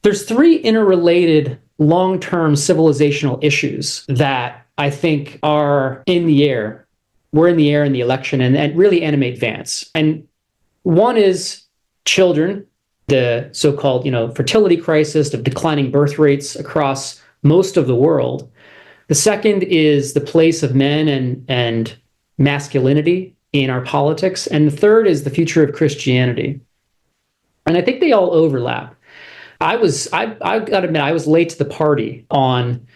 there's three interrelated long-term civilizational issues that I think are in the air. We're in the air in the election and really animate Vance. And one is children, the so-called, fertility crisis of declining birth rates across most of the world. The second is the place of men and masculinity in our politics. And the third is the future of Christianity. And I think they all overlap. I got to admit, I was late to the party on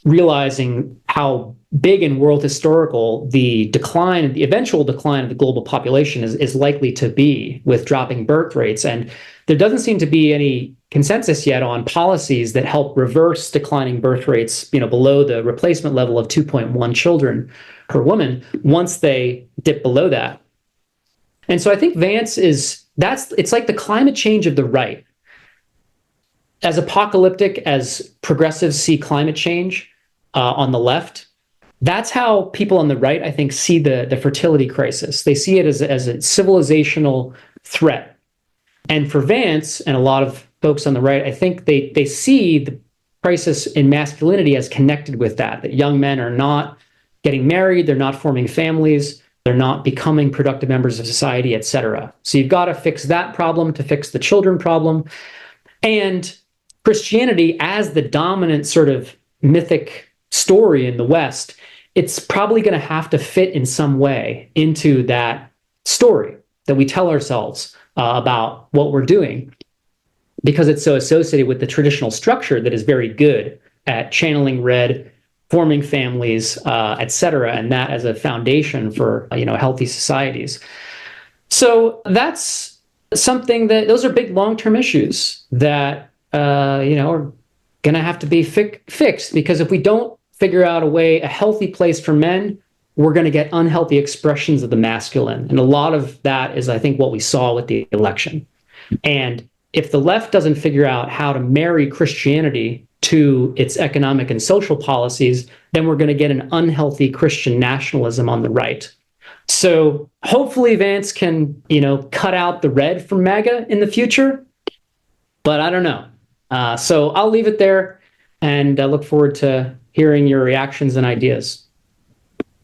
realizing how big and world historical the eventual decline of the global population is likely to be with dropping birth rates. And there doesn't seem to be any consensus yet on policies that help reverse declining birth rates, below the replacement level of 2.1 children per woman once they dip below that. And so I think Vance it's like the climate change of the right. As apocalyptic as progressives see climate change on the left, that's how people on the right, I think, see the fertility crisis. They see it as a civilizational threat. And for Vance and a lot of folks on the right, I think they see the crisis in masculinity as connected with that young men are not getting married, they're not forming families, they're not becoming productive members of society, et cetera. So you've got to fix that problem to fix the children problem. And Christianity, as the dominant sort of mythic story in the West, it's probably going to have to fit in some way into that story that we tell ourselves about what we're doing, because it's so associated with the traditional structure that is very good at channeling red, forming families, et cetera, and that as a foundation for healthy societies. So that's something those are big long-term issues that are going to have to be fixed, because if we don't figure out a healthy place for men, we're going to get unhealthy expressions of the masculine. And a lot of that is, I think, what we saw with the election. And if the left doesn't figure out how to marry Christianity to its economic and social policies, then we're going to get an unhealthy Christian nationalism on the right. So hopefully Vance can, cut out the red from MAGA in the future, but I don't know. So I'll leave it there and look forward to hearing your reactions and ideas.